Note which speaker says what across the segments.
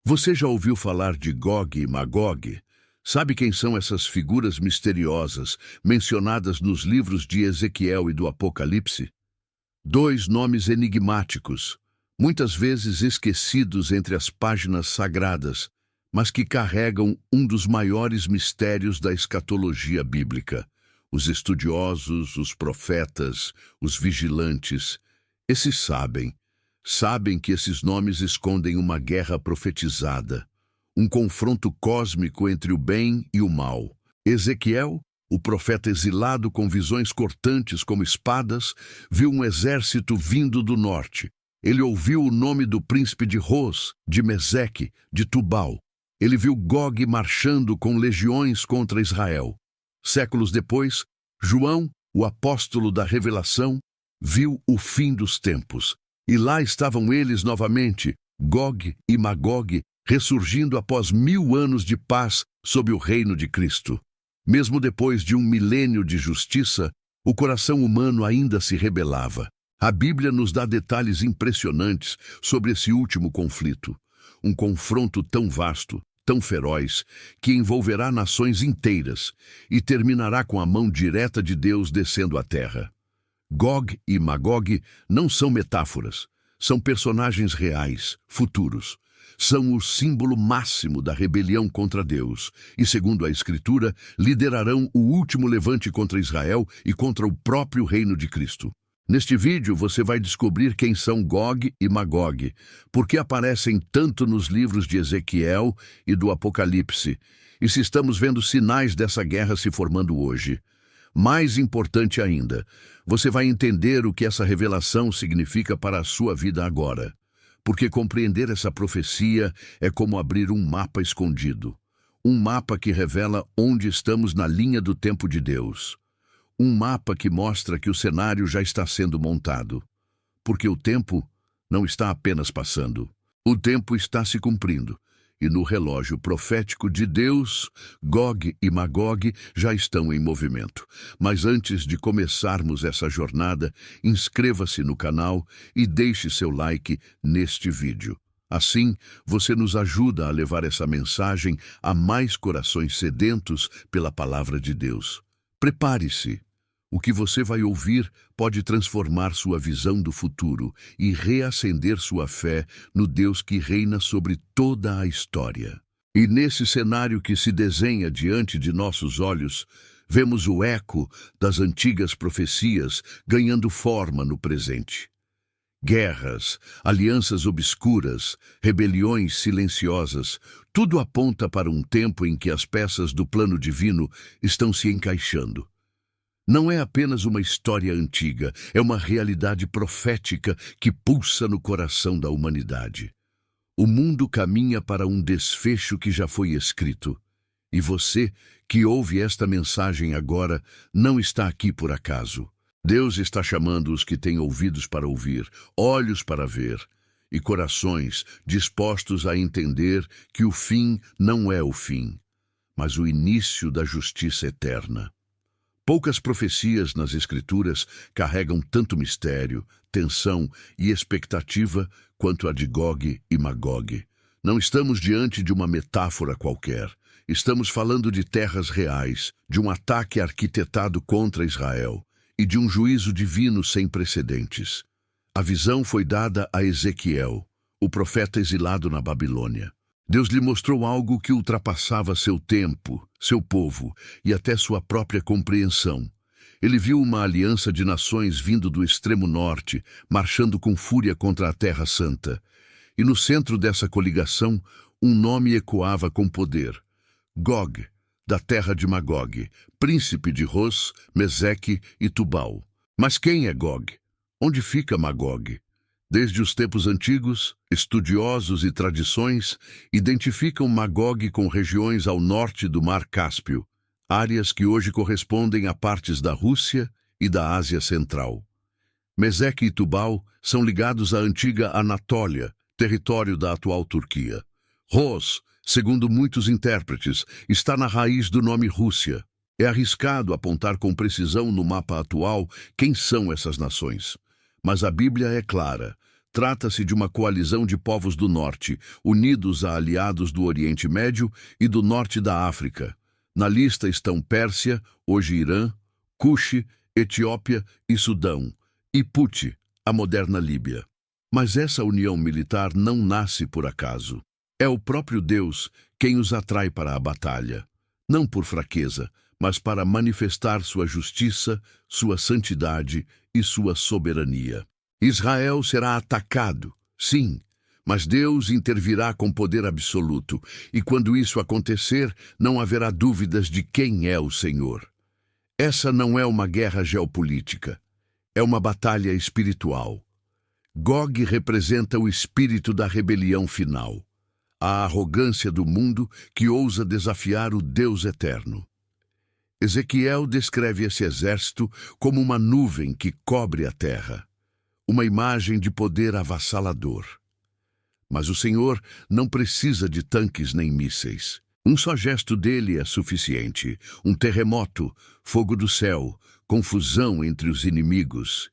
Speaker 1: Você já ouviu falar de Gog e Magog? Sabe quem são essas figuras misteriosas mencionadas nos livros de Ezequiel e do Apocalipse? Dois nomes enigmáticos, muitas vezes esquecidos entre as páginas sagradas, mas que carregam um dos maiores mistérios da escatologia bíblica. Os estudiosos, os profetas, os vigilantes, esses sabem que esses nomes escondem uma guerra profetizada, um confronto cósmico entre o bem e o mal. Ezequiel, o profeta exilado com visões cortantes como espadas, viu um exército vindo do norte. Ele ouviu o nome do príncipe de Ros, de Meseque, de Tubal. Ele viu Gog marchando com legiões contra Israel. Séculos depois, João, o apóstolo da revelação, viu o fim dos tempos. E lá estavam eles novamente, Gog e Magog, ressurgindo após 1000 anos de paz sob o reino de Cristo. Mesmo depois de 1 milênio de justiça, o coração humano ainda se rebelava. A Bíblia nos dá detalhes impressionantes sobre esse último conflito. Um confronto tão vasto, tão feroz, que envolverá nações inteiras e terminará com a mão direta de Deus descendo à terra. Gog e Magog não são metáforas, são personagens reais, futuros. São o símbolo máximo da rebelião contra Deus e, segundo a Escritura, liderarão o último levante contra Israel e contra o próprio reino de Cristo. Neste vídeo você vai descobrir quem são Gog e Magog, porque aparecem tanto nos livros de Ezequiel e do Apocalipse, e se estamos vendo sinais dessa guerra se formando hoje. Mais importante ainda, você vai entender o que essa revelação significa para a sua vida agora. Porque compreender essa profecia é como abrir um mapa escondido. Um mapa que revela onde estamos na linha do tempo de Deus. Um mapa que mostra que o cenário já está sendo montado. Porque o tempo não está apenas passando. O tempo está se cumprindo. E no relógio profético de Deus, Gog e Magog já estão em movimento. Mas antes de começarmos essa jornada, inscreva-se no canal e deixe seu like neste vídeo. Assim, você nos ajuda a levar essa mensagem a mais corações sedentos pela palavra de Deus. Prepare-se! O que você vai ouvir pode transformar sua visão do futuro e reacender sua fé no Deus que reina sobre toda a história. E nesse cenário que se desenha diante de nossos olhos, vemos o eco das antigas profecias ganhando forma no presente. Guerras, alianças obscuras, rebeliões silenciosas, tudo aponta para um tempo em que as peças do plano divino estão se encaixando. Não é apenas uma história antiga, é uma realidade profética que pulsa no coração da humanidade. O mundo caminha para um desfecho que já foi escrito. E você, que ouve esta mensagem agora, não está aqui por acaso. Deus está chamando os que têm ouvidos para ouvir, olhos para ver, e corações dispostos a entender que o fim não é o fim, mas o início da justiça eterna. Poucas profecias nas Escrituras carregam tanto mistério, tensão e expectativa quanto a de Gog e Magog. Não estamos diante de uma metáfora qualquer. Estamos falando de terras reais, de um ataque arquitetado contra Israel e de um juízo divino sem precedentes. A visão foi dada a Ezequiel, o profeta exilado na Babilônia. Deus lhe mostrou algo que ultrapassava seu tempo, seu povo e até sua própria compreensão. Ele viu uma aliança de nações vindo do extremo norte, marchando com fúria contra a Terra Santa. E no centro dessa coligação, um nome ecoava com poder. Gog, da terra de Magog, príncipe de Ros, Meseque e Tubal. Mas quem é Gog? Onde fica Magog? Desde os tempos antigos, estudiosos e tradições identificam Magog com regiões ao norte do Mar Cáspio, áreas que hoje correspondem a partes da Rússia e da Ásia Central. Meseque e Tubal são ligados à antiga Anatólia, território da atual Turquia. Ros, segundo muitos intérpretes, está na raiz do nome Rússia. É arriscado apontar com precisão no mapa atual quem são essas nações. Mas a Bíblia é clara. Trata-se de uma coalizão de povos do norte, unidos a aliados do Oriente Médio e do norte da África. Na lista estão Pérsia, hoje Irã, Cuxi, Etiópia e Sudão, e Puti, a moderna Líbia. Mas essa união militar não nasce por acaso. É o próprio Deus quem os atrai para a batalha, não por fraqueza, mas para manifestar sua justiça, sua santidade e sua soberania. Israel será atacado, sim, mas Deus intervirá com poder absoluto, e quando isso acontecer, não haverá dúvidas de quem é o Senhor. Essa não é uma guerra geopolítica, é uma batalha espiritual. Gog representa o espírito da rebelião final, a arrogância do mundo que ousa desafiar o Deus eterno. Ezequiel descreve esse exército como uma nuvem que cobre a terra, uma imagem de poder avassalador. Mas o Senhor não precisa de tanques nem mísseis. Um só gesto dele é suficiente. Um terremoto, fogo do céu, confusão entre os inimigos.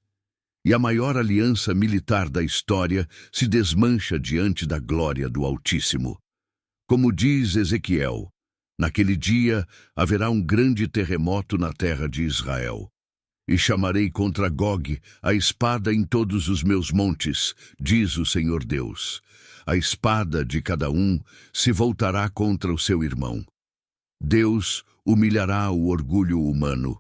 Speaker 1: E a maior aliança militar da história se desmancha diante da glória do Altíssimo. Como diz Ezequiel, naquele dia haverá um grande terremoto na terra de Israel. E chamarei contra Gog a espada em todos os meus montes, diz o Senhor Deus. A espada de cada um se voltará contra o seu irmão. Deus humilhará o orgulho humano,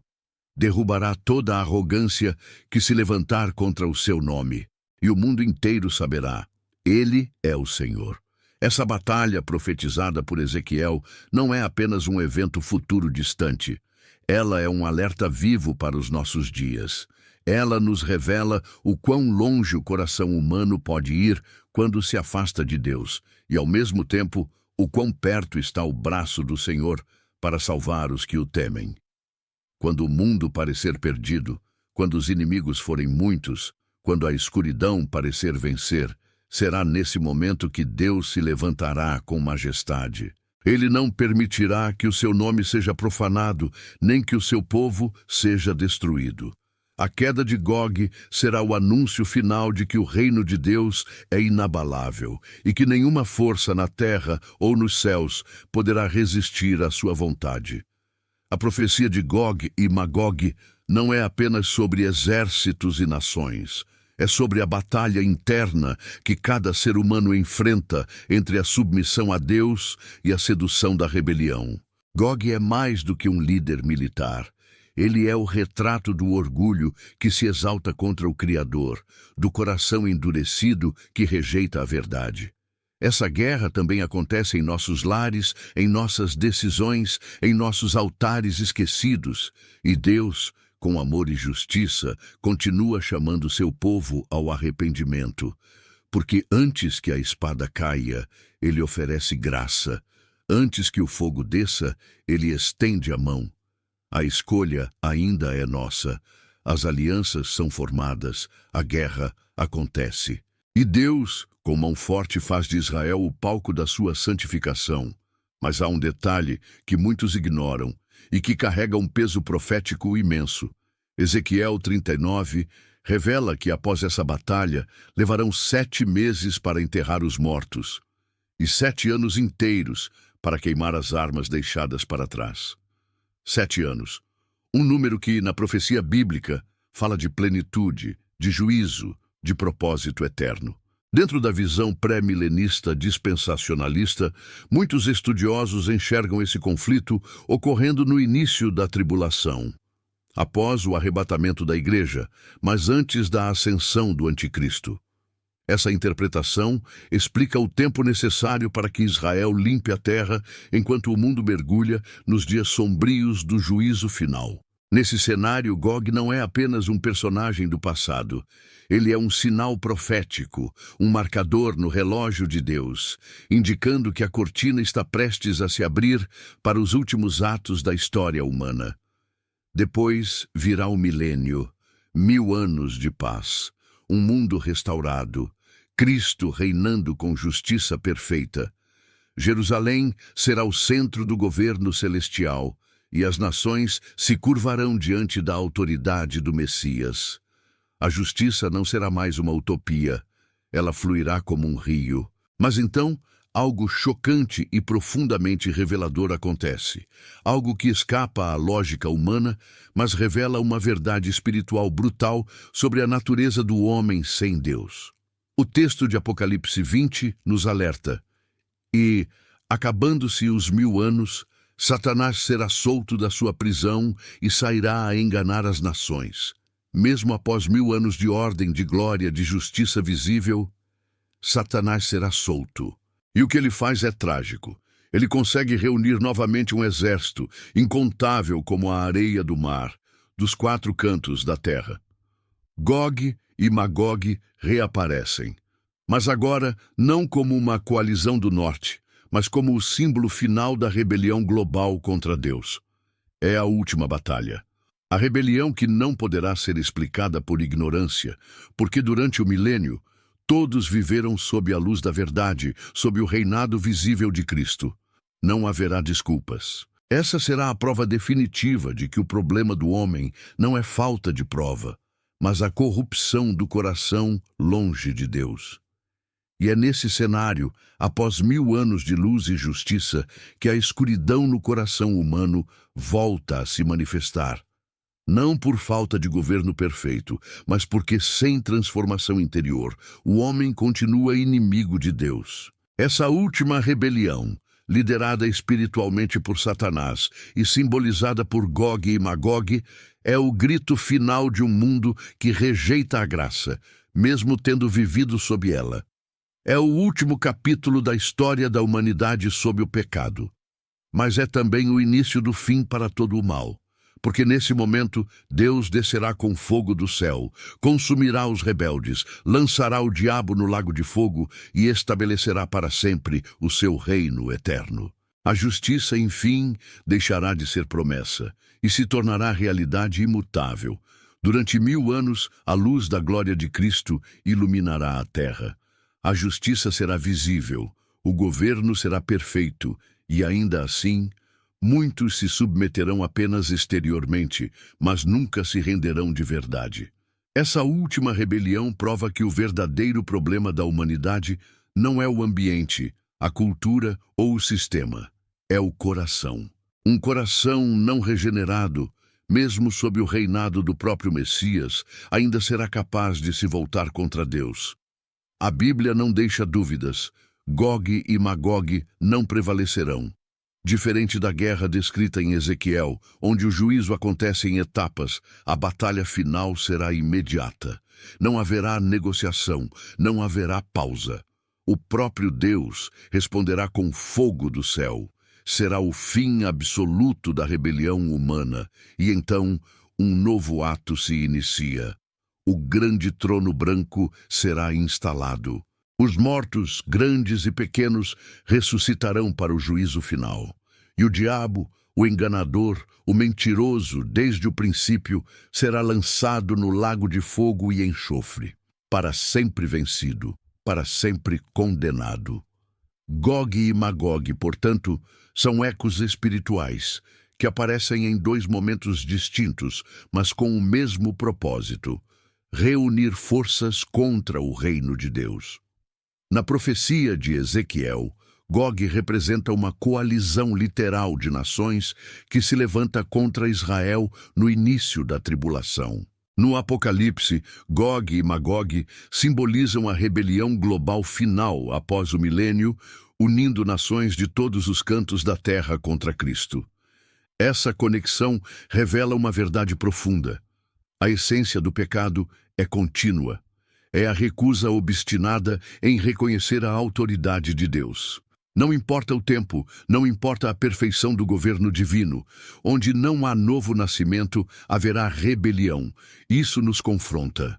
Speaker 1: derrubará toda a arrogância que se levantar contra o seu nome, e o mundo inteiro saberá, Ele é o Senhor. Essa batalha profetizada por Ezequiel não é apenas um evento futuro distante. Ela é um alerta vivo para os nossos dias. Ela nos revela o quão longe o coração humano pode ir quando se afasta de Deus, e ao mesmo tempo, o quão perto está o braço do Senhor para salvar os que o temem. Quando o mundo parecer perdido, quando os inimigos forem muitos, quando a escuridão parecer vencer, será nesse momento que Deus se levantará com majestade. Ele não permitirá que o seu nome seja profanado, nem que o seu povo seja destruído. A queda de Gog será o anúncio final de que o reino de Deus é inabalável e que nenhuma força na terra ou nos céus poderá resistir à sua vontade. A profecia de Gog e Magog não é apenas sobre exércitos e nações. É sobre a batalha interna que cada ser humano enfrenta entre a submissão a Deus e a sedução da rebelião. Gog é mais do que um líder militar. Ele é o retrato do orgulho que se exalta contra o Criador, do coração endurecido que rejeita a verdade. Essa guerra também acontece em nossos lares, em nossas decisões, em nossos altares esquecidos. E Deus, com amor e justiça, continua chamando seu povo ao arrependimento, porque antes que a espada caia, ele oferece graça. Antes que o fogo desça, ele estende a mão. A escolha ainda é nossa. As alianças são formadas, a guerra acontece. E Deus, com mão forte, faz de Israel o palco da sua santificação. Mas há um detalhe que muitos ignoram e que carrega um peso profético imenso. Ezequiel 39 revela que após essa batalha levarão 7 meses para enterrar os mortos e 7 anos inteiros para queimar as armas deixadas para trás. 7 anos, um número que na profecia bíblica fala de plenitude, de juízo, de propósito eterno. Dentro da visão pré-milenista dispensacionalista, muitos estudiosos enxergam esse conflito ocorrendo no início da tribulação, após o arrebatamento da igreja, mas antes da ascensão do anticristo. Essa interpretação explica o tempo necessário para que Israel limpe a terra enquanto o mundo mergulha nos dias sombrios do juízo final. Nesse cenário, Gog não é apenas um personagem do passado. Ele é um sinal profético, um marcador no relógio de Deus, indicando que a cortina está prestes a se abrir para os últimos atos da história humana. Depois virá o milênio, 1000 anos de paz, um mundo restaurado, Cristo reinando com justiça perfeita. Jerusalém será o centro do governo celestial e as nações se curvarão diante da autoridade do Messias. A justiça não será mais uma utopia, ela fluirá como um rio. Mas então, algo chocante e profundamente revelador acontece. Algo que escapa à lógica humana, mas revela uma verdade espiritual brutal sobre a natureza do homem sem Deus. O texto de Apocalipse 20 nos alerta. E, acabando-se os 1000 anos, Satanás será solto da sua prisão e sairá a enganar as nações. Mesmo após 1000 anos de ordem, de glória, de justiça visível, Satanás será solto. E o que ele faz é trágico. Ele consegue reunir novamente um exército, incontável como a areia do mar, dos 4 cantos da terra. Gog e Magog reaparecem. Mas agora não como uma coalizão do norte, mas como o símbolo final da rebelião global contra Deus. É a última batalha. A rebelião que não poderá ser explicada por ignorância, porque durante o milênio, todos viveram sob a luz da verdade, sob o reinado visível de Cristo. Não haverá desculpas. Essa será a prova definitiva de que o problema do homem não é falta de prova, mas a corrupção do coração longe de Deus. E é nesse cenário, após 1000 anos de luz e justiça, que a escuridão no coração humano volta a se manifestar. Não por falta de governo perfeito, mas porque sem transformação interior, o homem continua inimigo de Deus. Essa última rebelião, liderada espiritualmente por Satanás e simbolizada por Gog e Magog, é o grito final de um mundo que rejeita a graça, mesmo tendo vivido sob ela. É o último capítulo da história da humanidade sob o pecado. Mas é também o início do fim para todo o mal. Porque nesse momento Deus descerá com fogo do céu, consumirá os rebeldes, lançará o diabo no lago de fogo e estabelecerá para sempre o seu reino eterno. A justiça, enfim, deixará de ser promessa e se tornará realidade imutável. Durante 1000 anos, a luz da glória de Cristo iluminará a terra. A justiça será visível, o governo será perfeito e, ainda assim, muitos se submeterão apenas exteriormente, mas nunca se renderão de verdade. Essa última rebelião prova que o verdadeiro problema da humanidade não é o ambiente, a cultura ou o sistema. É o coração. Um coração não regenerado, mesmo sob o reinado do próprio Messias, ainda será capaz de se voltar contra Deus. A Bíblia não deixa dúvidas. Gog e Magog não prevalecerão. Diferente da guerra descrita em Ezequiel, onde o juízo acontece em etapas, a batalha final será imediata. Não haverá negociação, não haverá pausa. O próprio Deus responderá com fogo do céu. Será o fim absoluto da rebelião humana, e então um novo ato se inicia. O grande trono branco será instalado. Os mortos, grandes e pequenos, ressuscitarão para o juízo final. E o diabo, o enganador, o mentiroso, desde o princípio, será lançado no lago de fogo e enxofre, para sempre vencido, para sempre condenado. Gog e Magog, portanto, são ecos espirituais, que aparecem em 2 momentos distintos, mas com o mesmo propósito: reunir forças contra o reino de Deus. Na profecia de Ezequiel, Gog representa uma coalizão literal de nações que se levanta contra Israel no início da tribulação. No Apocalipse, Gog e Magog simbolizam a rebelião global final após o milênio, unindo nações de todos os cantos da terra contra Cristo. Essa conexão revela uma verdade profunda. A essência do pecado é contínua. É a recusa obstinada em reconhecer a autoridade de Deus. Não importa o tempo, não importa a perfeição do governo divino. Onde não há novo nascimento, haverá rebelião. Isso nos confronta.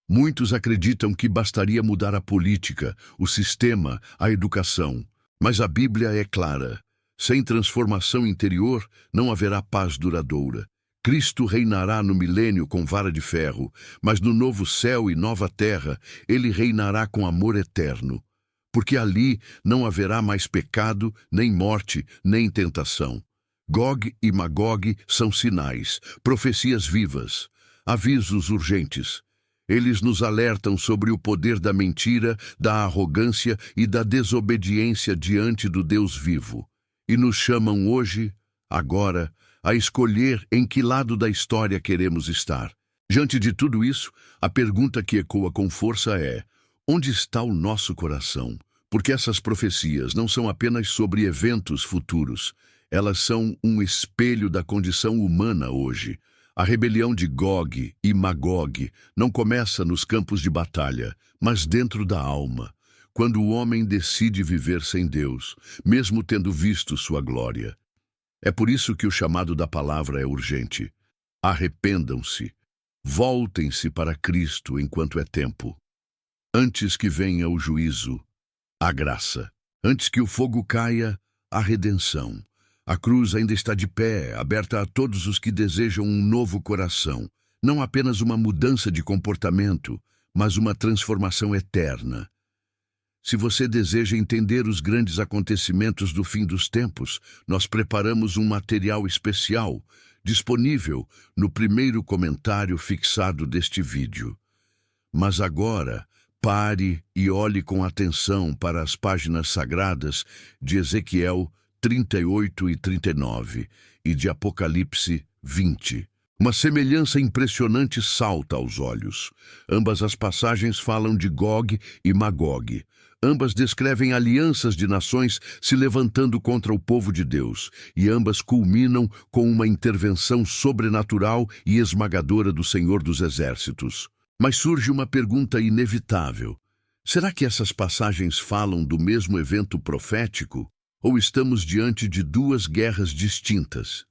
Speaker 1: Muitos acreditam que bastaria mudar a política, o sistema, a educação. Mas a Bíblia é clara. Sem transformação interior, não haverá paz duradoura. Cristo reinará no milênio com vara de ferro, mas no novo céu e nova terra, ele reinará com amor eterno. Porque ali não haverá mais pecado, nem morte, nem tentação. Gog e Magog são sinais, profecias vivas, avisos urgentes. Eles nos alertam sobre o poder da mentira, da arrogância e da desobediência diante do Deus vivo. E nos chamam hoje, agora, a escolher em que lado da história queremos estar. Diante de tudo isso, a pergunta que ecoa com força é: onde está o nosso coração? Porque essas profecias não são apenas sobre eventos futuros, elas são um espelho da condição humana hoje. A rebelião de Gog e Magog não começa nos campos de batalha, mas dentro da alma, quando o homem decide viver sem Deus, mesmo tendo visto sua glória. É por isso que o chamado da palavra é urgente. Arrependam-se, voltem-se para Cristo enquanto é tempo. Antes que venha o juízo, a graça. Antes que o fogo caia, a redenção. A cruz ainda está de pé, aberta a todos os que desejam um novo coração. Não apenas uma mudança de comportamento, mas uma transformação eterna. Se você deseja entender os grandes acontecimentos do fim dos tempos, nós preparamos um material especial, disponível no primeiro comentário fixado deste vídeo. Mas agora, pare e olhe com atenção para as páginas sagradas de Ezequiel 38 e 39 e de Apocalipse 20. Uma semelhança impressionante salta aos olhos. Ambas as passagens falam de Gog e Magog. Ambas descrevem alianças de nações se levantando contra o povo de Deus, e ambas culminam com uma intervenção sobrenatural e esmagadora do Senhor dos Exércitos. Mas surge uma pergunta inevitável. Será que essas passagens falam do mesmo evento profético? Ou estamos diante de duas guerras distintas?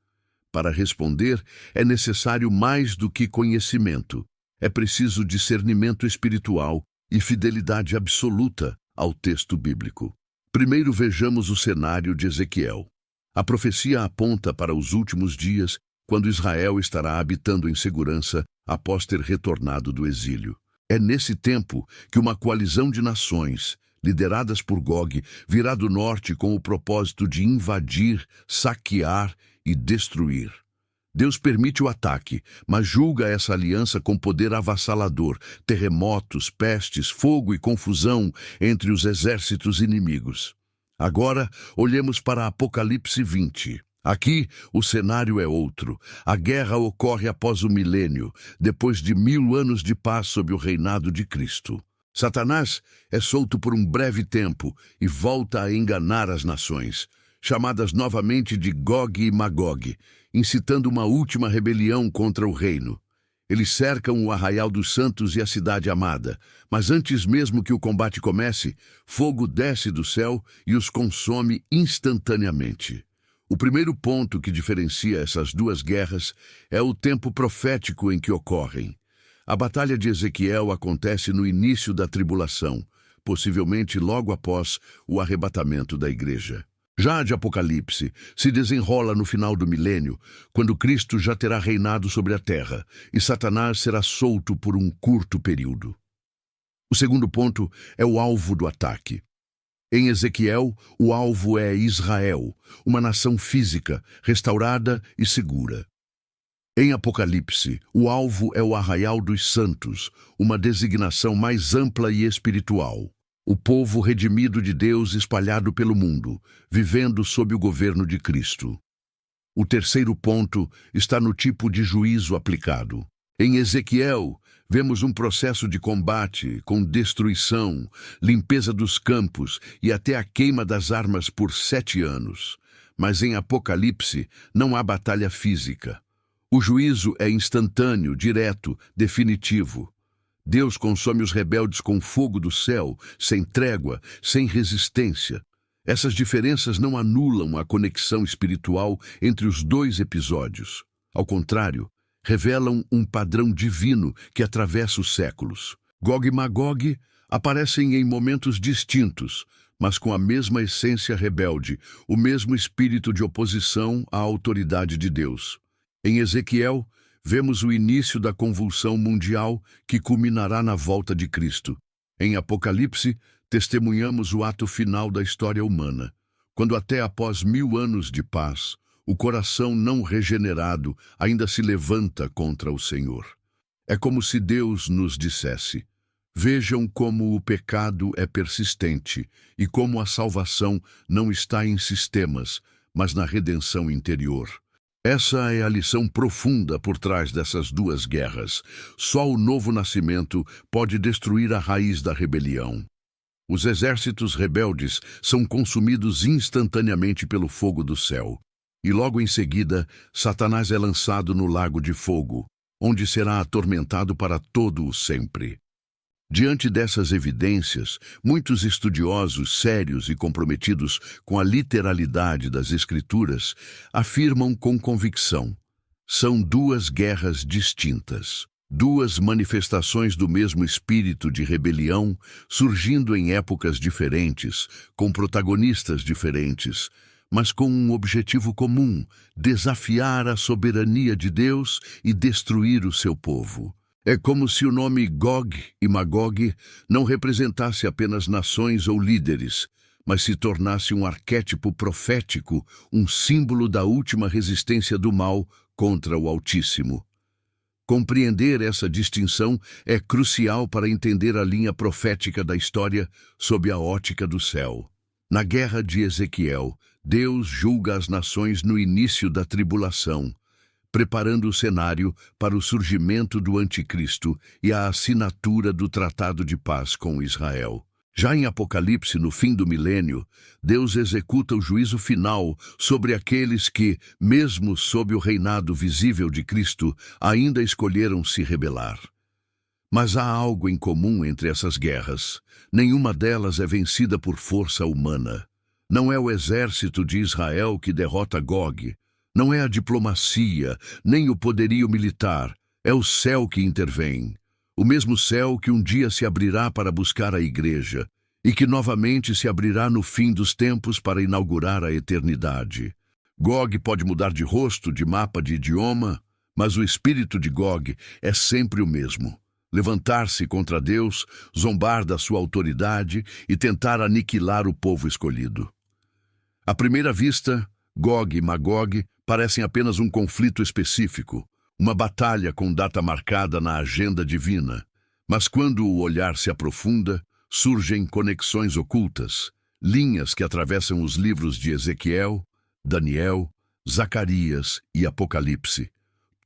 Speaker 1: Para responder, é necessário mais do que conhecimento. É preciso discernimento espiritual e fidelidade absoluta ao texto bíblico. Primeiro vejamos o cenário de Ezequiel. A profecia aponta para os últimos dias, quando Israel estará habitando em segurança após ter retornado do exílio. É nesse tempo que uma coalizão de nações, lideradas por Gog, virá do norte com o propósito de invadir, saquear e destruir. Deus permite o ataque, mas julga essa aliança com poder avassalador, terremotos, pestes, fogo e confusão entre os exércitos inimigos. Agora, olhemos para Apocalipse 20. Aqui, o cenário é outro. A guerra ocorre após o milênio, depois de 1000 anos de paz sob o reinado de Cristo. Satanás é solto por um breve tempo e volta a enganar as nações, chamadas novamente de Gog e Magog, incitando uma última rebelião contra o reino. Eles cercam o arraial dos santos e a cidade amada, mas antes mesmo que o combate comece, fogo desce do céu e os consome instantaneamente. O primeiro ponto que diferencia essas duas guerras é o tempo profético em que ocorrem. A batalha de Ezequiel acontece no início da tribulação, possivelmente logo após o arrebatamento da igreja. Já a de Apocalipse se desenrola no final do milênio, quando Cristo já terá reinado sobre a terra e Satanás será solto por um curto período. O segundo ponto é o alvo do ataque. Em Ezequiel, o alvo é Israel, uma nação física, restaurada e segura. Em Apocalipse, o alvo é o arraial dos santos, uma designação mais ampla e espiritual. O povo redimido de Deus espalhado pelo mundo, vivendo sob o governo de Cristo. O terceiro ponto está no tipo de juízo aplicado. Em Ezequiel, vemos um processo de combate com destruição, limpeza dos campos e até a queima das armas por 7 anos. Mas em Apocalipse não há batalha física. O juízo é instantâneo, direto, definitivo. Deus consome os rebeldes com fogo do céu, sem trégua, sem resistência. Essas diferenças não anulam a conexão espiritual entre os dois episódios. Ao contrário, revelam um padrão divino que atravessa os séculos. Gog e Magog aparecem em momentos distintos, mas com a mesma essência rebelde, o mesmo espírito de oposição à autoridade de Deus. Em Ezequiel, vemos o início da convulsão mundial que culminará na volta de Cristo. Em Apocalipse, testemunhamos o ato final da história humana, quando até após 1000 anos de paz, o coração não regenerado ainda se levanta contra o Senhor. É como se Deus nos dissesse: vejam como o pecado é persistente e como a salvação não está em sistemas, mas na redenção interior. Essa é a lição profunda por trás dessas duas guerras. Só o novo nascimento pode destruir a raiz da rebelião. Os exércitos rebeldes são consumidos instantaneamente pelo fogo do céu. E logo em seguida, Satanás é lançado no lago de fogo, onde será atormentado para todo o sempre. Diante dessas evidências, muitos estudiosos sérios e comprometidos com a literalidade das Escrituras afirmam com convicção: são duas guerras distintas, duas manifestações do mesmo espírito de rebelião, surgindo em épocas diferentes, com protagonistas diferentes, mas com um objetivo comum: desafiar a soberania de Deus e destruir o seu povo. É como se o nome Gog e Magog não representasse apenas nações ou líderes, mas se tornasse um arquétipo profético, um símbolo da última resistência do mal contra o Altíssimo. Compreender essa distinção é crucial para entender a linha profética da história sob a ótica do céu. Na guerra de Ezequiel, Deus julga as nações no início da tribulação, preparando o cenário para o surgimento do Anticristo e a assinatura do Tratado de Paz com Israel. Já em Apocalipse, no fim do milênio, Deus executa o juízo final sobre aqueles que, mesmo sob o reinado visível de Cristo, ainda escolheram se rebelar. Mas há algo em comum entre essas guerras. Nenhuma delas é vencida por força humana. Não é o exército de Israel que derrota Gog. Não é a diplomacia, nem o poderio militar. É o céu que intervém. O mesmo céu que um dia se abrirá para buscar a igreja e que novamente se abrirá no fim dos tempos para inaugurar a eternidade. Gog pode mudar de rosto, de mapa, de idioma, mas o espírito de Gog é sempre o mesmo: levantar-se contra Deus, zombar da sua autoridade e tentar aniquilar o povo escolhido. À primeira vista, Gog e Magog parecem apenas um conflito específico, uma batalha com data marcada na agenda divina. Mas quando o olhar se aprofunda, surgem conexões ocultas, linhas que atravessam os livros de Ezequiel, Daniel, Zacarias e Apocalipse,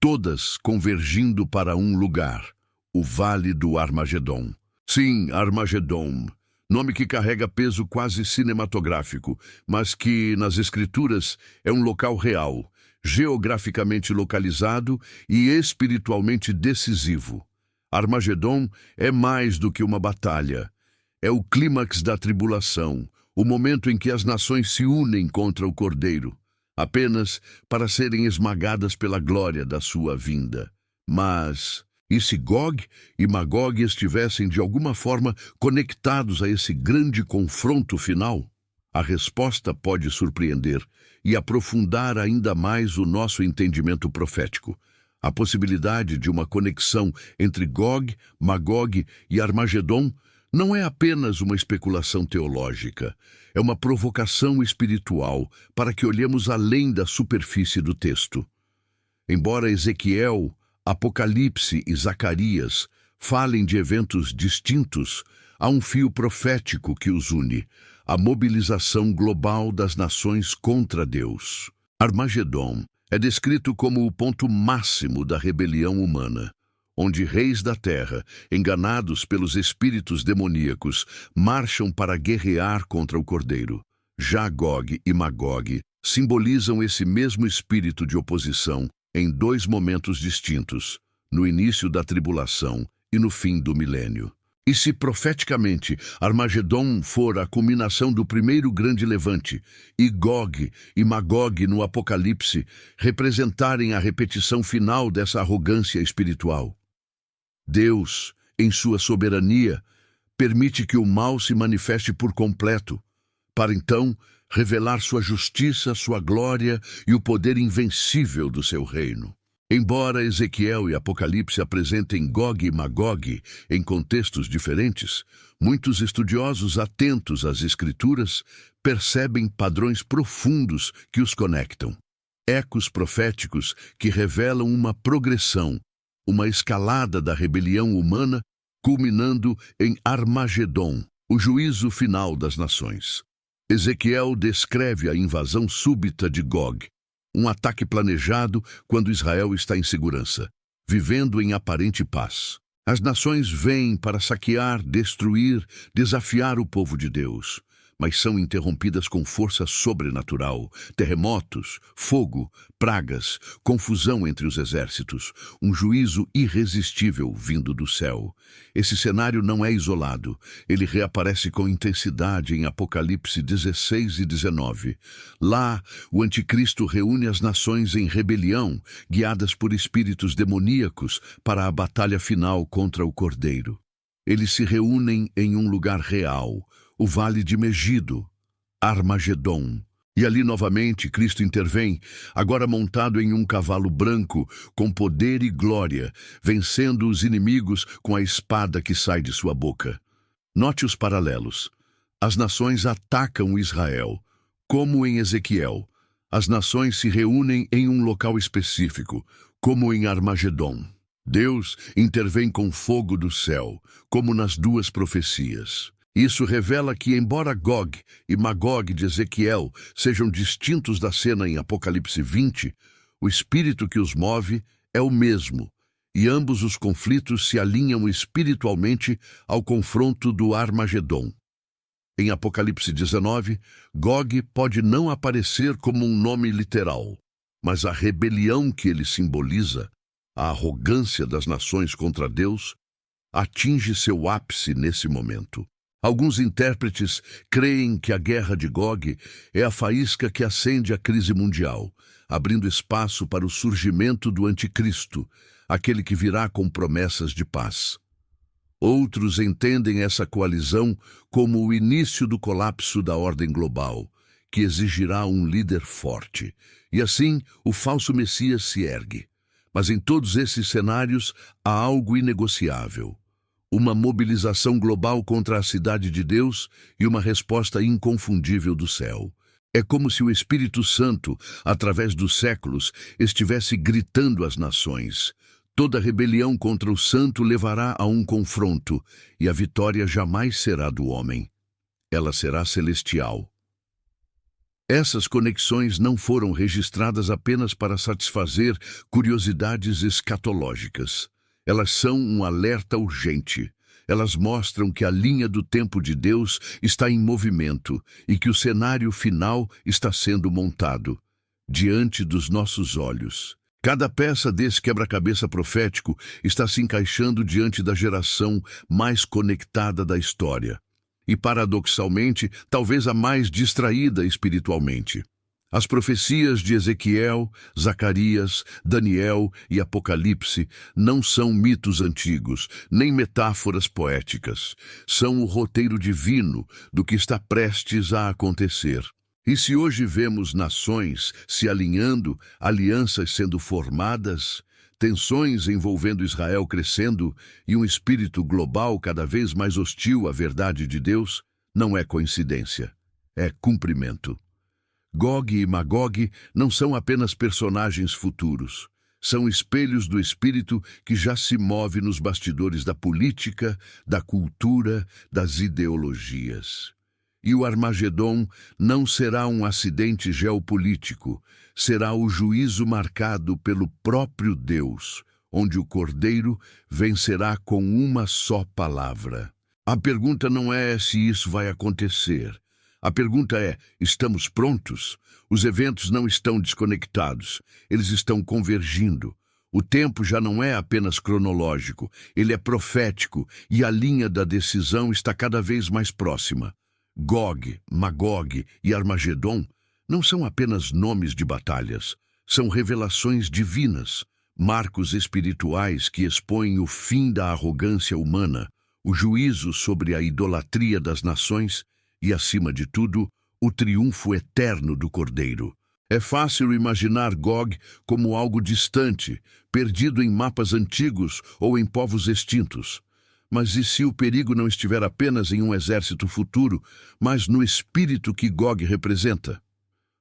Speaker 1: todas convergindo para um lugar: o Vale do Armagedom. Sim, Armagedom, nome que carrega peso quase cinematográfico, mas que, nas Escrituras, é um local real, geograficamente localizado e espiritualmente decisivo. Armagedom é mais do que uma batalha. É o clímax da tribulação, o momento em que as nações se unem contra o Cordeiro, apenas para serem esmagadas pela glória da sua vinda. Mas e se Gog e Magog estivessem de alguma forma conectados a esse grande confronto final? A resposta pode surpreender e aprofundar ainda mais o nosso entendimento profético. A possibilidade de uma conexão entre Gog, Magog e Armagedom não é apenas uma especulação teológica, é uma provocação espiritual para que olhemos além da superfície do texto. Embora Ezequiel, Apocalipse e Zacarias falem de eventos distintos, há um fio profético que os une: a mobilização global das nações contra Deus. Armagedom é descrito como o ponto máximo da rebelião humana, onde reis da terra, enganados pelos espíritos demoníacos, marcham para guerrear contra o Cordeiro. Já Gog e Magog simbolizam esse mesmo espírito de oposição em dois momentos distintos: no início da tribulação e no fim do milênio. E se profeticamente Armagedom for a culminação do primeiro grande levante e Gog e Magog no Apocalipse representarem a repetição final dessa arrogância espiritual, Deus, em sua soberania, permite que o mal se manifeste por completo, para então revelar sua justiça, sua glória e o poder invencível do seu reino. Embora Ezequiel e Apocalipse apresentem Gog e Magog em contextos diferentes, muitos estudiosos atentos às Escrituras percebem padrões profundos que os conectam. Ecos proféticos que revelam uma progressão uma escalada da rebelião humana, culminando em Armagedon, o juízo final das nações. Ezequiel descreve a invasão súbita de Gog, um ataque planejado quando Israel está em segurança, vivendo em aparente paz. As nações vêm para saquear, destruir, desafiar o povo de Deus, mas são interrompidas com força sobrenatural, terremotos, fogo, pragas, confusão entre os exércitos, um juízo irresistível vindo do céu. Esse cenário não é isolado, ele reaparece com intensidade em Apocalipse 16 e 19. Lá, o anticristo reúne as nações em rebelião, guiadas por espíritos demoníacos, para a batalha final contra o Cordeiro. Eles se reúnem em um lugar real, o Vale de Megido, Armagedon. E ali novamente Cristo intervém, agora montado em um cavalo branco, com poder e glória, vencendo os inimigos com a espada que sai de sua boca. Note os paralelos. As nações atacam Israel, como em Ezequiel. As nações se reúnem em um local específico, como em Armagedon. Deus intervém com fogo do céu, como nas duas profecias. Isso revela que, embora Gog e Magog de Ezequiel sejam distintos da cena em Apocalipse 20, o espírito que os move é o mesmo, e ambos os conflitos se alinham espiritualmente ao confronto do Armagedon. Em Apocalipse 19, Gog pode não aparecer como um nome literal, mas a rebelião que ele simboliza, a arrogância das nações contra Deus, atinge seu ápice nesse momento. Alguns intérpretes creem que a guerra de Gog é a faísca que acende a crise mundial, abrindo espaço para o surgimento do anticristo, aquele que virá com promessas de paz. Outros entendem essa coalizão como o início do colapso da ordem global, que exigirá um líder forte, e assim o falso Messias se ergue. Mas em todos esses cenários há algo inegociável. Uma mobilização global contra a cidade de Deus e uma resposta inconfundível do céu. É como se o Espírito Santo, através dos séculos, estivesse gritando às nações. Toda rebelião contra o santo levará a um confronto, e a vitória jamais será do homem. Ela será celestial. Essas conexões não foram registradas apenas para satisfazer curiosidades escatológicas. Elas são um alerta urgente. Elas mostram que a linha do tempo de Deus está em movimento e que o cenário final está sendo montado diante dos nossos olhos. Cada peça desse quebra-cabeça profético está se encaixando diante da geração mais conectada da história. E, paradoxalmente, talvez a mais distraída espiritualmente. As profecias de Ezequiel, Zacarias, Daniel e Apocalipse não são mitos antigos, nem metáforas poéticas. São o roteiro divino do que está prestes a acontecer. E se hoje vemos nações se alinhando, alianças sendo formadas, tensões envolvendo Israel crescendo e um espírito global cada vez mais hostil à verdade de Deus, não é coincidência, é cumprimento. Gog e Magog não são apenas personagens futuros. São espelhos do espírito que já se move nos bastidores da política, da cultura, das ideologias. E o Armagedon não será um acidente geopolítico, será o juízo marcado pelo próprio Deus, onde o Cordeiro vencerá com uma só palavra. A pergunta não é se isso vai acontecer. A pergunta é, estamos prontos? Os eventos não estão desconectados, eles estão convergindo. O tempo já não é apenas cronológico, ele é profético e a linha da decisão está cada vez mais próxima. Gog, Magog e Armagedon não são apenas nomes de batalhas, são revelações divinas, marcos espirituais que expõem o fim da arrogância humana, o juízo sobre a idolatria das nações e, acima de tudo, o triunfo eterno do Cordeiro. É fácil imaginar Gog como algo distante, perdido em mapas antigos ou em povos extintos. Mas e se o perigo não estiver apenas em um exército futuro, mas no espírito que Gog representa?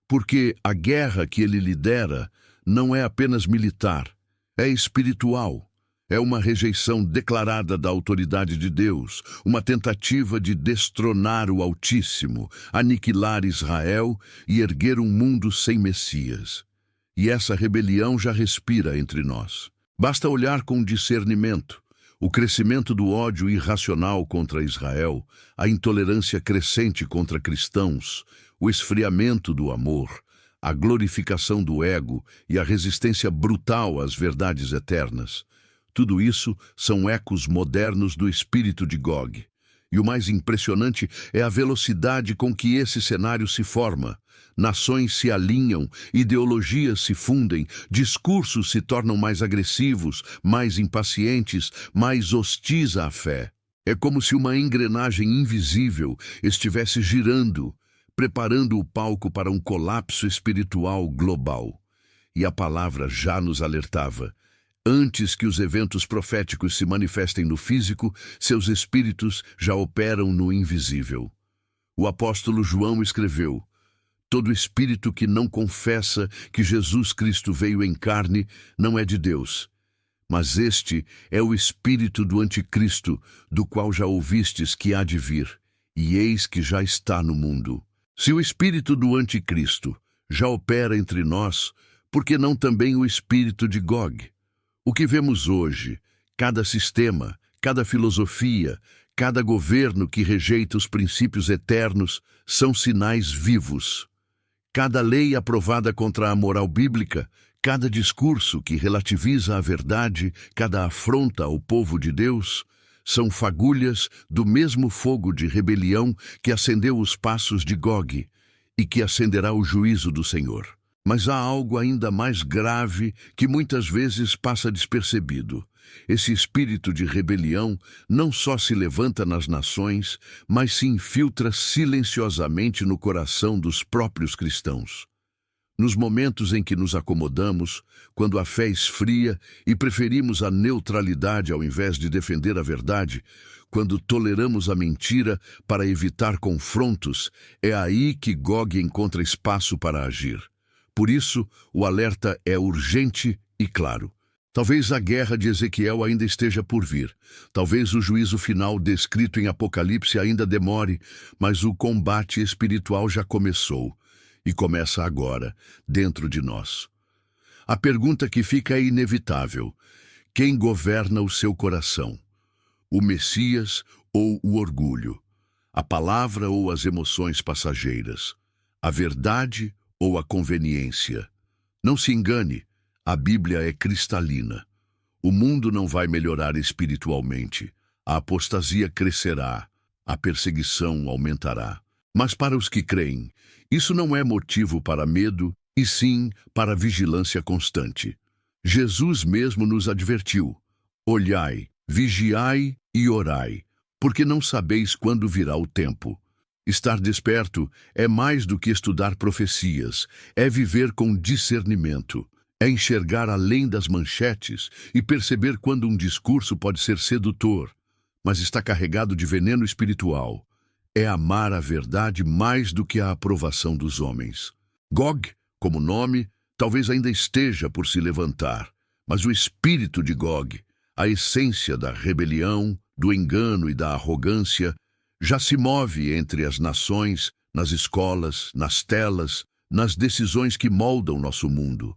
Speaker 1: Porque a guerra que ele lidera não é apenas militar, é espiritual. É uma rejeição declarada da autoridade de Deus, uma tentativa de destronar o Altíssimo, aniquilar Israel e erguer um mundo sem Messias. E essa rebelião já respira entre nós. Basta olhar com discernimento. O crescimento do ódio irracional contra Israel, a intolerância crescente contra cristãos, o esfriamento do amor, a glorificação do ego e a resistência brutal às verdades eternas. Tudo isso são ecos modernos do espírito de Gog. E o mais impressionante é a velocidade com que esse cenário se forma. Nações se alinham, ideologias se fundem, discursos se tornam mais agressivos, mais impacientes, mais hostis à fé. É como se uma engrenagem invisível estivesse girando, preparando o palco para um colapso espiritual global. E a palavra já nos alertava. Antes que os eventos proféticos se manifestem no físico, seus espíritos já operam no invisível. O apóstolo João escreveu: todo espírito que não confessa que Jesus Cristo veio em carne não é de Deus. Mas este é o espírito do anticristo, do qual já ouvistes que há de vir, e eis que já está no mundo. Se o espírito do anticristo já opera entre nós, por que não também o espírito de Gog? O que vemos hoje, cada sistema, cada filosofia, cada governo que rejeita os princípios eternos, são sinais vivos. Cada lei aprovada contra a moral bíblica, cada discurso que relativiza a verdade, cada afronta ao povo de Deus, são fagulhas do mesmo fogo de rebelião que acendeu os passos de Gog e que acenderá o juízo do Senhor. Mas há algo ainda mais grave que muitas vezes passa despercebido. Esse espírito de rebelião não só se levanta nas nações, mas se infiltra silenciosamente no coração dos próprios cristãos. Nos momentos em que nos acomodamos, quando a fé esfria e preferimos a neutralidade ao invés de defender a verdade, quando toleramos a mentira para evitar confrontos, é aí que Gog encontra espaço para agir. Por isso, o alerta é urgente e claro. Talvez a guerra de Ezequiel ainda esteja por vir. Talvez o juízo final descrito em Apocalipse ainda demore, mas o combate espiritual já começou. E começa agora, dentro de nós. A pergunta que fica é inevitável. Quem governa o seu coração? O Messias ou o orgulho? A palavra ou as emoções passageiras? A verdade ou a conveniência? Não se engane, a Bíblia é cristalina. O mundo não vai melhorar espiritualmente. A apostasia crescerá, a perseguição aumentará. Mas para os que creem, isso não é motivo para medo, e sim para vigilância constante. Jesus mesmo nos advertiu: olhai, vigiai e orai, porque não sabeis quando virá o tempo. Estar desperto é mais do que estudar profecias, é viver com discernimento, é enxergar além das manchetes e perceber quando um discurso pode ser sedutor, mas está carregado de veneno espiritual. É amar a verdade mais do que a aprovação dos homens. Gog, como nome, talvez ainda esteja por se levantar, mas o espírito de Gog, a essência da rebelião, do engano e da arrogância, já se move entre as nações, nas escolas, nas telas, nas decisões que moldam nosso mundo.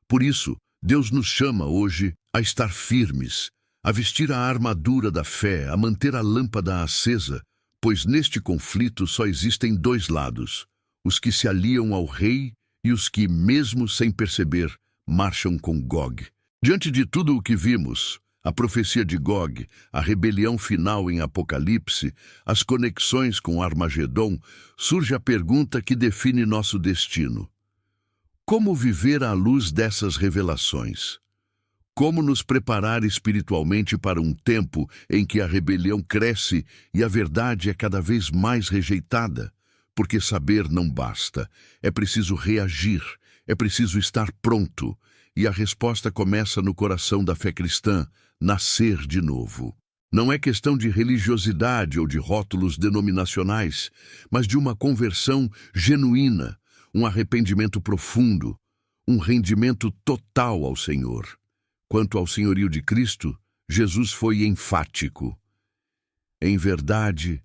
Speaker 1: Por isso, Deus nos chama hoje a estar firmes, a vestir a armadura da fé, a manter a lâmpada acesa, pois neste conflito só existem dois lados, os que se aliam ao rei e os que, mesmo sem perceber, marcham com Gog. Diante de tudo o que vimos, a profecia de Gog, a rebelião final em Apocalipse, as conexões com Armagedon, surge a pergunta que define nosso destino. Como viver à luz dessas revelações? Como nos preparar espiritualmente para um tempo em que a rebelião cresce e a verdade é cada vez mais rejeitada? Porque saber não basta, é preciso reagir, é preciso estar pronto. E a resposta começa no coração da fé cristã, nascer de novo. Não é questão de religiosidade ou de rótulos denominacionais, mas de uma conversão genuína, um arrependimento profundo, um rendimento total ao Senhor. Quanto ao senhorio de Cristo, Jesus foi enfático. Em verdade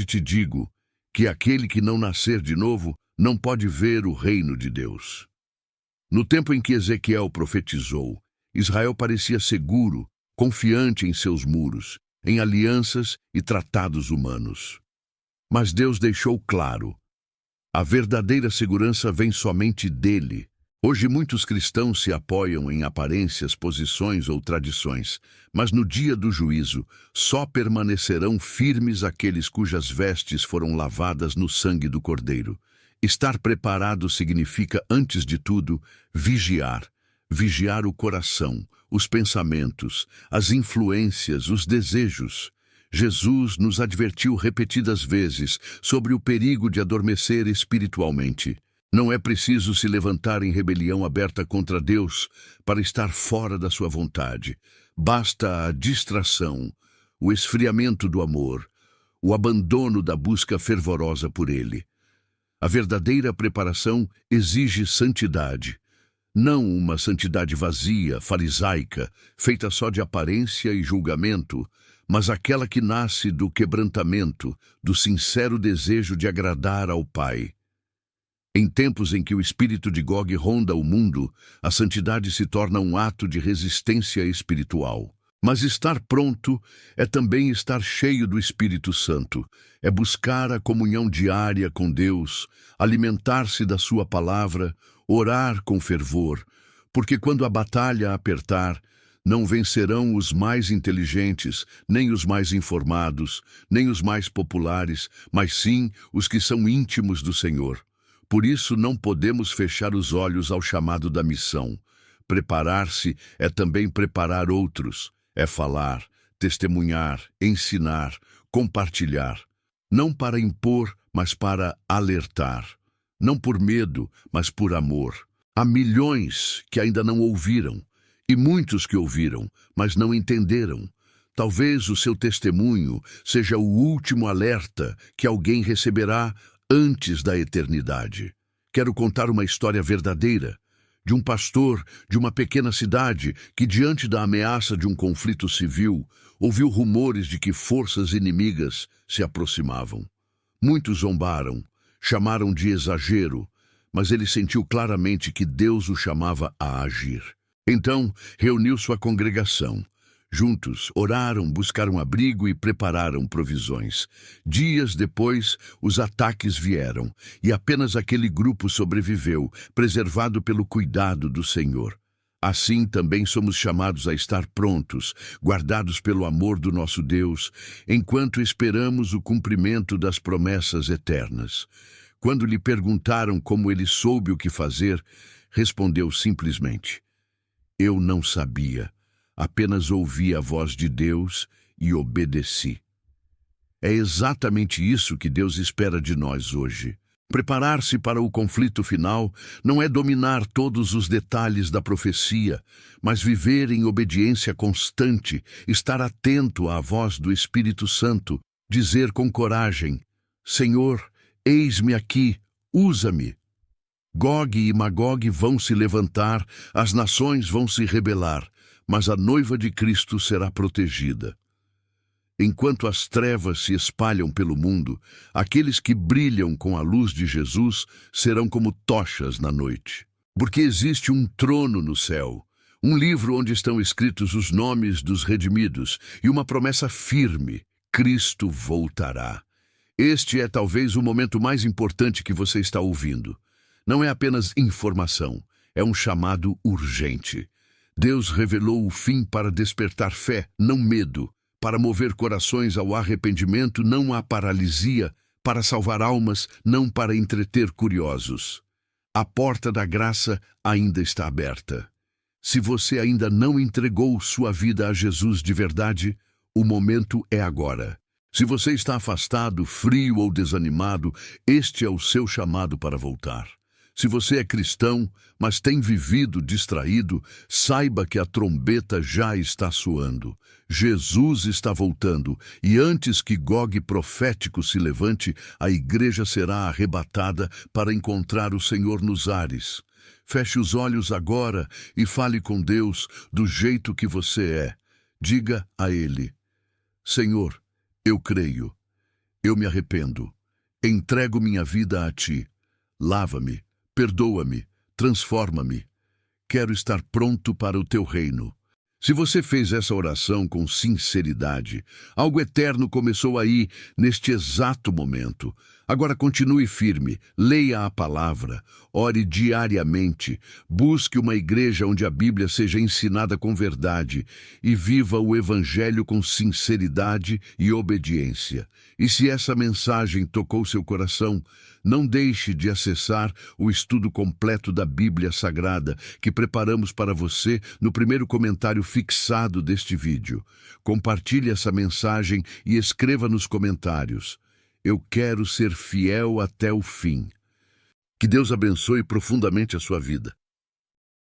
Speaker 1: te digo que aquele que não nascer de novo não pode ver o reino de Deus. No tempo em que Ezequiel profetizou, Israel parecia seguro, confiante em seus muros, em alianças e tratados humanos. Mas Deus deixou claro: a verdadeira segurança vem somente dele. Hoje muitos cristãos se apoiam em aparências, posições ou tradições, mas no dia do juízo só permanecerão firmes aqueles cujas vestes foram lavadas no sangue do Cordeiro. Estar preparado significa, antes de tudo, vigiar. Vigiar o coração, os pensamentos, as influências, os desejos. Jesus nos advertiu repetidas vezes sobre o perigo de adormecer espiritualmente. Não é preciso se levantar em rebelião aberta contra Deus para estar fora da sua vontade. Basta a distração, o esfriamento do amor, o abandono da busca fervorosa por Ele. A verdadeira preparação exige santidade. Não uma santidade vazia, farisaica, feita só de aparência e julgamento, mas aquela que nasce do quebrantamento, do sincero desejo de agradar ao Pai. Em tempos em que o espírito de Gog ronda o mundo, a santidade se torna um ato de resistência espiritual. Mas estar pronto é também estar cheio do Espírito Santo. É buscar a comunhão diária com Deus, alimentar-se da sua palavra, orar com fervor, porque quando a batalha apertar, não vencerão os mais inteligentes, nem os mais informados, nem os mais populares, mas sim os que são íntimos do Senhor. Por isso não podemos fechar os olhos ao chamado da missão. Preparar-se é também preparar outros. É falar, testemunhar, ensinar, compartilhar. Não para impor, mas para alertar. Não por medo, mas por amor. Há milhões que ainda não ouviram, e muitos que ouviram, mas não entenderam. Talvez o seu testemunho seja o último alerta que alguém receberá antes da eternidade. Quero contar uma história verdadeira de um pastor de uma pequena cidade que, diante da ameaça de um conflito civil, ouviu rumores de que forças inimigas se aproximavam. Muitos zombaram, chamaram de exagero, mas ele sentiu claramente que Deus o chamava a agir. Então, reuniu sua congregação. Juntos, oraram, buscaram abrigo e prepararam provisões. Dias depois, os ataques vieram, e apenas aquele grupo sobreviveu, preservado pelo cuidado do Senhor. Assim também somos chamados a estar prontos, guardados pelo amor do nosso Deus, enquanto esperamos o cumprimento das promessas eternas. Quando lhe perguntaram como ele soube o que fazer, respondeu simplesmente: "Eu não sabia. Apenas ouvi a voz de Deus e obedeci." É exatamente isso que Deus espera de nós hoje. Preparar-se para o conflito final não é dominar todos os detalhes da profecia, mas viver em obediência constante, estar atento à voz do Espírito Santo, dizer com coragem: "Senhor, eis-me aqui, usa-me." Gog e Magog vão se levantar, as nações vão se rebelar, mas a noiva de Cristo será protegida. Enquanto as trevas se espalham pelo mundo, aqueles que brilham com a luz de Jesus serão como tochas na noite. Porque existe um trono no céu, um livro onde estão escritos os nomes dos redimidos e uma promessa firme: Cristo voltará. Este é talvez o momento mais importante que você está ouvindo. Não é apenas informação, é um chamado urgente. Deus revelou o fim para despertar fé, não medo, para mover corações ao arrependimento, não à paralisia, para salvar almas, não para entreter curiosos. A porta da graça ainda está aberta. Se você ainda não entregou sua vida a Jesus de verdade, o momento é agora. Se você está afastado, frio ou desanimado, este é o seu chamado para voltar. Se você é cristão, mas tem vivido distraído, saiba que a trombeta já está soando. Jesus está voltando, e antes que Gog profético se levante, a igreja será arrebatada para encontrar o Senhor nos ares. Feche os olhos agora e fale com Deus do jeito que você é. Diga a Ele: Senhor, eu creio, eu me arrependo, entrego minha vida a Ti. Lava-me, perdoa-me, transforma-me. Quero estar pronto para o Teu reino. Se você fez essa oração com sinceridade, algo eterno começou aí, neste exato momento. Agora continue firme, leia a palavra, ore diariamente, busque uma igreja onde a Bíblia seja ensinada com verdade e viva o Evangelho com sinceridade e obediência. E se essa mensagem tocou seu coração, não deixe de acessar o estudo completo da Bíblia Sagrada que preparamos para você no primeiro comentário fixado deste vídeo. Compartilhe essa mensagem e escreva nos comentários: eu quero ser fiel até o fim. Que Deus abençoe profundamente a sua vida.